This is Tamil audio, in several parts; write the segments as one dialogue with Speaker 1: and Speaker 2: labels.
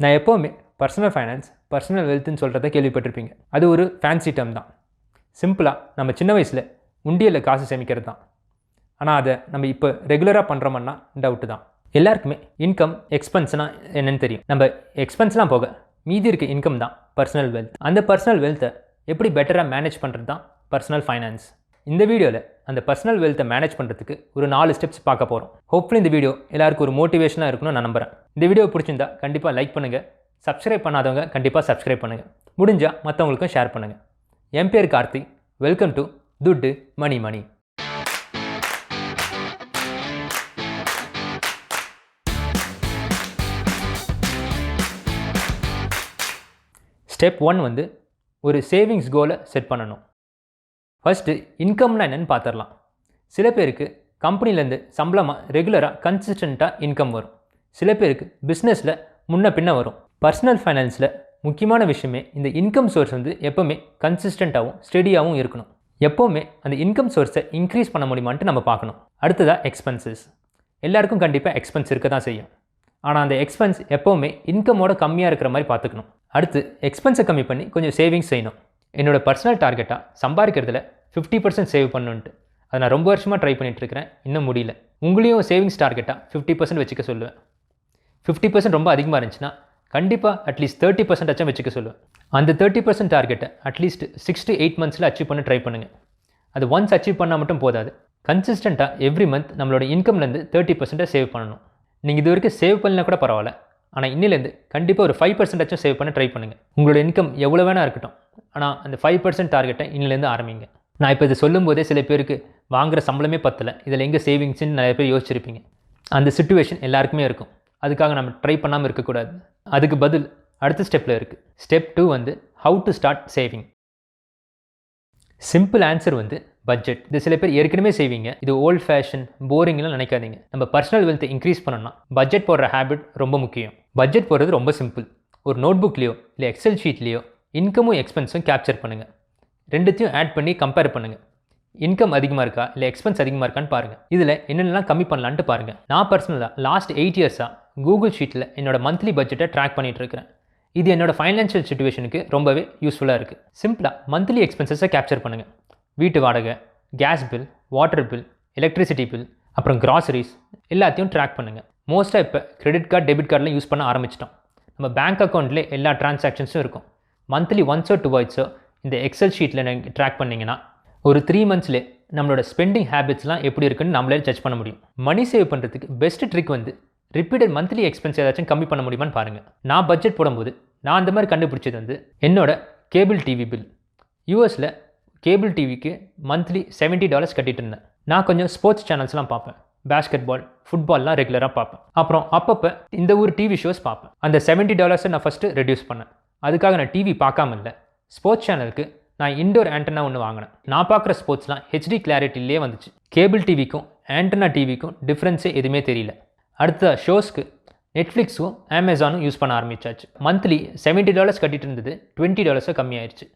Speaker 1: நான் எப்போவுமே பர்சனல் ஃபைனான்ஸ் பர்சனல் வெல்த்னு சொல்கிறத கேள்விப்பட்டிருப்பீங்க. அது ஒரு ஃபேன்சி டேர்ம் தான். சிம்பிளாக நம்ம சின்ன வயசில் உண்டியலில் காசு சேமிக்கிறது தான். ஆனால் அதை நம்ம இப்போ ரெகுலராக பண்ணுறோம்னா டவுட்டு தான். எல்லாருக்குமே இன்கம் எக்ஸ்பென்ஸ்னால் என்னென்னு தெரியும். நம்ம எக்ஸ்பென்ஸ்லாம் போக மீதி இருக்க இன்கம் தான் பர்சனல் வெல்த். அந்த பர்சனல் வெல்த்தை எப்படி பெட்டராக மேனேஜ் பண்ணுறது தான் பர்சனல் ஃபைனான்ஸ். இந்த வீடியோவில் அந்த பர்சனல் வெல்த்தை மேனேஜ் பண்ணுறதுக்கு ஒரு 4 ஸ்டெப்ஸ் பார்க்க போகிறோம். ஹோப்ஃபுல்லி இந்த வீடியோ எல்லாருக்கும் ஒரு மோட்டிவேஷனாக இருக்குன்னு நான் நம்புகிறேன். இந்த வீடியோ பிடிச்சிருந்தா கண்டிப்பாக லைக் பண்ணுங்கள். சப்ஸ்கிரைப் பண்ணாதவங்க கண்டிப்பாக சப்ஸ்கிரைப் பண்ணுங்கள். முடிஞ்சால் மற்றவங்களுக்கும் ஷேர் பண்ணுங்கள். என் பேர் கார்த்தி. வெல்கம் டு துட்டு மணி மணி. ஸ்டெப் 1 ஒரு சேவிங்ஸ் கோலை செட் பண்ணணும். ஃபஸ்ட்டு இன்கம்னா என்னென்னு பார்த்துடலாம். சில பேருக்கு கம்பெனிலேருந்து சம்பளமாக ரெகுலராக கன்சிஸ்டண்ட்டாக இன்கம் வரும். சில பேருக்கு பிஸ்னஸில் முன்ன பின்ன வரும். பர்சனல் ஃபைனான்ஸில் முக்கியமான விஷயமே இந்த இன்கம் சோர்ஸ் எப்போவுமே கன்சிஸ்டண்ட்டாகவும் ஸ்டெடியாகவும் இருக்கணும். எப்போவுமே அந்த இன்கம் சோர்ஸை இன்க்ரீஸ் பண்ண முடியுமான்ட்டு நம்ம பார்க்கணும். அடுத்ததாக எக்ஸ்பென்சஸ். எல்லாருக்கும் கண்டிப்பாக எக்ஸ்பென்ஸ் இருக்க தான் செய்யும். ஆனால் அந்த எக்ஸ்பென்ஸ் எப்போவுமே இன்கமோட கம்மியாக இருக்கிற மாதிரி பார்த்துக்கணும். அடுத்து எக்ஸ்பென்ஸை கம்மி பண்ணி கொஞ்சம் சேவிங்ஸ் செய்யணும். என்னோடய பர்சனல் டார்கெட்டாக சம்பாதிக்கிறதுல 50% சேவ் பண்ணணுன்ட்டு அதை நான் ரொம்ப வருஷமாக ட்ரை பண்ணிகிட்ருக்கிறேன். இன்னும் முடியல. உங்களையும் சேவிங்ஸ் டார்கெட்டாக 50% வச்சுக்க சொல்லுவேன். 50% ரொம்ப அதிகமாக இருந்துச்சுன்னா கண்டிப்பாக அட்லீஸ்ட் 30% வச்சுக்க சொல்லுவேன். அந்த 30% டார்கெட்டை அட்லீஸ்ட் 6 to 8 months அச்சீவ் பண்ண ட்ரை பண்ணுங்கள். அது ஒன்ஸ் அச்சீவ் பண்ணால் மட்டும் போதாது. கன்சிஸ்டண்ட்டாக எவ்ரி மந்த் நம்மளோட இன்கம்லேருந்து 30% சேவ் பண்ணணும். நீங்கள் இது வரைக்கும் சேவ் பண்ணலாம் கூட பரவாயில்ல. ஆனால் இன்னிலேருந்து கண்டிப்பாக ஒரு 5% சேவ் பண்ண ட்ரை பண்ணுங்கள். உங்களோட இன்கம் எவ்வளோ வேணா இருக்கட்டும், ஆனால் அந்த 5% டார்கெட்டை இன்னிலேருந்து ஆரம்பிங்க. நான் இப்போ இதை சொல்லும் போதே சில பேருக்கு வாங்குகிற சம்பளமே பத்தலை, இதில் எங்கே சேவிங்ஸ்ன்னு நிறைய பேர் யோசிச்சிருப்பீங்க. அந்த சிச்சுவேஷன் எல்லாருக்குமே இருக்கும். அதுக்காக நம்ம ட்ரை பண்ணாமல் இருக்கக்கூடாது. அதுக்கு பதில் அடுத்த ஸ்டெப்பில் இருக்குது. Step 2 how to start saving. Simple answer budget. இது சில பேர் ஏற்கனவே செய்வீங்க. இது ஓல்ட் ஃபேஷன் போரிங்லாம் நினைக்காதீங்க. நம்ம பர்சனல் வெல்த்தை இன்க்ரீஸ் பண்ணணும்னா பட்ஜெட் போடுற ஹேபிட் ரொம்ப முக்கியம். பட்ஜெட் போடுறது ரொம்ப சிம்பிள். ஒரு நோட் புக்லேயோ இல்லை எக்ஸல் ஷீட்லேயோ இன்கமும் எக்ஸ்பென்ஸும் கேப்சர் பண்ணுங்கள். ரெண்டுத்தையும் ஆட் பண்ணி கம்பேர் பண்ணுங்கள். இன்கம் அதிகமாக இருக்கா இல்லை எக்ஸ்பென்ஸ் அதிகமாக இருக்கான்னு பாருங்கள். இதில் என்னென்னலாம் கம்மி பண்ணலான்ட்டு பாருங்கள். நான் பர்சனலாக லாஸ்ட் 8 yearsஆக கூகுள் ஷீட்டில் என்னோட மந்த்லி பட்ஜெட்டை ட்ராக் பண்ணிகிட்டு இருக்கிறேன். இது என்னோடய ஃபைனான்ஷியல் சிச்சுவேஷனுக்கு ரொம்பவே யூஸ்ஃபுல்லாக இருக்குது. சிம்பிளாக மந்த்லி எக்ஸ்பென்சஸை கேப்சர் பண்ணுங்கள். வீட்டு வாடகை, gas bill, water bill, electricity bill, அப்புறம் கிராசரிஸ் எல்லாத்தையும் ட்ராக் பண்ணுங்கள். மோஸ்ட்டாக இப்போ கிரெடிட் கார்டு, டெபிட் கார்டெலாம் யூஸ் பண்ண ஆரம்பிச்சிட்டோம். நம்ம பேங்க் அக்கௌண்ட்லேயே எல்லா ட்ரான்சாக்ஷன்ஸும் இருக்கும். மந்த்லி ஒன்ஸோ 2 இந்த எக்ஸல் ஷீட்டில் நீங்கள் ட்ராக் பண்ணிங்கன்னா ஒரு 3 monthsலேயே நம்மளோட ஸ்பெண்டிங் ஹேபிட்ஸ்லாம் எப்படி இருக்குன்னு நம்மளே ஜட்ஜ் பண்ண முடியும். மணி சேவ் பண்ணுறதுக்கு best trick repeated monthly expense ஏதாச்சும் கம்மி பண்ண முடியுமான்னு பாருங்கள். நான் பட்ஜெட் போடும்போது நான் அந்த மாதிரி கண்டுபிடிச்சது என்னோட கேபிள் டிவி பில். யூஎஸில் கேபிள் டிவிக்கு மந்த்லி $70 கட்டிட்டு இருந்தேன். நான் கொஞ்சம் ஸ்போர்ட்ஸ் சேனல்ஸ்லாம் பார்ப்பேன். பேஸ்கெட் பால், ஃபுட்பால்லாம் ரெகுலராக பார்ப்பேன். அப்புறம் அப்பப்போ இந்த ஊர் டிவி ஷோஸ் பார்ப்பேன். அந்த $70 நான் ஃபஸ்ட்டு ரெடியூஸ் பண்ணேன். அதுக்காக நான் டிவி பார்க்காம இல்லை. ஸ்போர்ட்ஸ் சேனலுக்கு நான் இன்டோர் ஆண்டனா ஒன்று வாங்கினேன். நான் பார்க்குற ஸ்போர்ட்ஸ்லாம் HD கிளாரிட்டிலே வந்துச்சு. கேபிள் டிவிக்கும் ஆண்டனா டிவிக்கும் டிஃப்ரென்ஸே எதுவுமே தெரியல. அடுத்த ஷோஸ்க்கு நெட்ஃப்ளிக்ஸும் அமேசானும் யூஸ் பண்ண ஆரம்பிச்சாச்சு. மந்த்லி $70 கட்டிட்டு இருந்தது $20 கம்மியாயிருச்சு.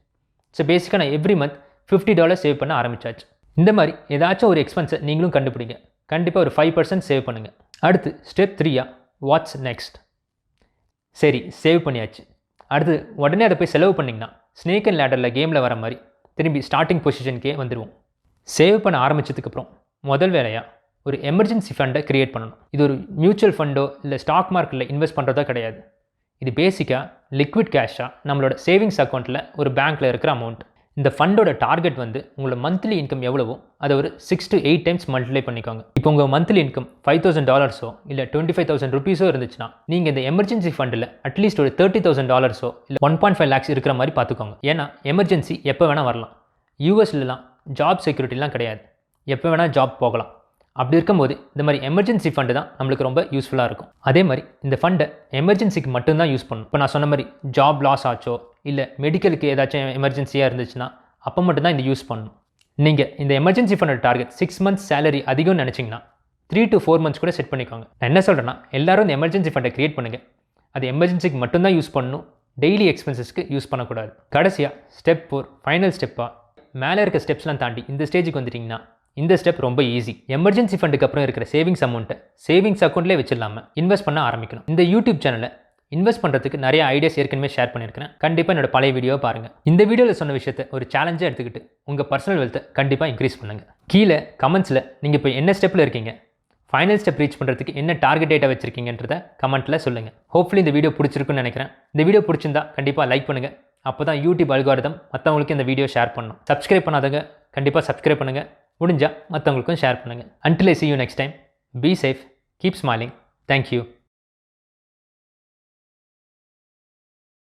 Speaker 1: ஸோ பேசிக்காக நான் எவ்ரி மந்த் $50 சேவ் பண்ண ஆரம்பிச்சாச்சு. இந்த மாதிரி ஏதாச்சும் ஒரு எக்ஸ்பென்ஸை நீங்களும் கண்டுபிடிங்க. கண்டிப்பாக ஒரு 5% சேவ் பண்ணுங்கள். அடுத்து ஸ்டெப் 3 வாட்ஸ் நெக்ஸ்ட். சரி, சேவ் பண்ணியாச்சு. அடுத்து உடனே அதை போய் செலவு பண்ணிங்கன்னா ஸ்னேக் அண்ட் லேடரில் கேமில் வர மாதிரி திரும்பி ஸ்டார்டிங் பொசிஷனுக்கே வந்துடுவோம். சேவ் பண்ண ஆரம்பித்ததுக்கப்புறம் முதல் வேலையாக ஒரு எமர்ஜென்சி ஃபண்டை க்ரியேட் பண்ணணும். இது ஒரு மியூச்சுவல் ஃபண்டோ இல்லை ஸ்டாக் மார்க்கெட்டில் இன்வெஸ்ட் பண்ணுறதோ கிடையாது. இது பேசிக்காக லிக்விட் கேஷாக நம்மளோட சேவிங்ஸ் அக்கௌண்ட்டில் ஒரு பேங்க்கில் இருக்கிற அமௌண்ட். இந்த ஃபண்டோட டார்கெட் உங்களோட மந்த்லி இன்கம் எவ்வளவோ அதை ஒரு 6 to 8 times மல்டிப்ளை பண்ணிக்கோங்க. இப்போ உங்கள் மந்த்லி இன்கம் $5,000 இல்லை $25,000 இருந்துச்சுன்னா நீங்கள் இந்த எமர்ஜென்சி ஃபண்டில் அட்லீஸ்ட் ஒரு $30,000 இல்லை 1.5 lakhs இருக்கிற மாதிரி பார்த்துக்கோங்க. ஏன்னா எமர்ஜென்சி எப்போ வேணால் வரலாம். யூஎஸ்லாம் ஜாப் செக்யூரிட்டிலாம் கிடையாது. எப்போ வேணால் ஜாப் போகலாம். அப்படி இருக்கும்போது இந்த மாதிரி எமர்ஜென்சி ஃபண்டு தான் நம்மளுக்கு ரொம்ப யூஸ்ஃபுல்லாக இருக்கும். அதே மாதிரி இந்த ஃபண்டை எமர்ஜென்சிக்கு மட்டும்தான் யூஸ் பண்ணணும். இப்போ நான் சொன்ன மாதிரி ஜாப் லாஸ் ஆச்சோ இல்லை மெடிக்கலுக்கு ஏதாச்சும் எமர்ஜென்சியாக இருந்துச்சுன்னா அப்போ மட்டும்தான் இந்த யூஸ் பண்ணணும். நீங்கள் இந்த எமர்ஜென்சி ஃபண்டோட டார்கெட் 6 months சேலரி அதிகம்னு நினச்சிங்கன்னா 3 to 4 months கூட செட் பண்ணிக்கோங்க. நான் என்ன சொல்கிறேன்னா எல்லாரும் இந்த எமர்ஜென்சி ஃபண்டை க்ரியேட் பண்ணுங்கள். அது எமர்ஜென்சிக்கு மட்டும்தான் யூஸ் பண்ணணும். டெய்லி எக்ஸ்பென்சஸ்க்கு யூஸ் பண்ணக்கூடாது. கடைசியாக ஸ்டெப் 4 ஃபைனல் ஸ்டெப்பாக மேலே இருக்க ஸ்டெப்ஸ்லாம் தாண்டி இந்த ஸ்டேஜுக்கு வந்துட்டிங்கன்னா இந்த ஸ்டெப் ரொம்ப ஈஸி. எமர்ஜென்சி ஃபண்டுக்கு அப்புறம் இருக்கிற சேவிங்ஸ் அமௌண்ட்டை சேவிங்ஸ் அக்கௌண்ட்லேயே வச்சிடலாமல் இன்வெஸ்ட் பண்ண ஆரம்பிக்கணும். இந்த யூடியூப் சேனலை இன்வெஸ்ட் பண்ணுறதுக்கு நிறைய ஐடியாஸ் ஏற்கனவே ஷேர் பண்ணியிருக்கிறேன். கண்டிப்பாக என்னோட பழைய வீடியோவை பாருங்கள். இந்த வீடியோவில் சொன்ன விஷயத்தை ஒரு சேலஞ்சாக எடுத்துக்கிட்டு உங்கள் பர்சனல் வெல்த்தை கண்டிப்பாக இன்க்ரீஸ் பண்ணுங்கள். கீழே கமெண்ட்ஸில் நீங்கள் இப்போ என்ன ஸ்டெப்பில் இருக்கீங்க, ஃபைனல் ஸ்டெப் ரீச் பண்ணுறதுக்கு என்ன டார்கெட் டேட்டா வச்சிருக்கீங்கன்றத கமெண்ட்டில் சொல்லுங்கள். ஹோப்ஃபுல்லி இந்த வீடியோ பிடிச்சிருக்குன்னு நினைக்கிறேன். இந்த வீடியோ பிடிச்சிருந்தா கண்டிப்பாக லைக் பண்ணுங்கள். அப்போ தான் யூடியூப் அல்காரிதம் மற்றவங்களுக்கு இந்த வீடியோ ஷேர் பண்ணணும். சப்ஸ்கிரைப் பண்ணாதவங்க கண்டிப்பாக சப்ஸ்கிரைப் பண்ணுங்கள். முடிஞ்சால் மற்றவங்களுக்கும் ஷேர் பண்ணுங்கள். Until I see you next time, be safe, keep smiling. Thank you.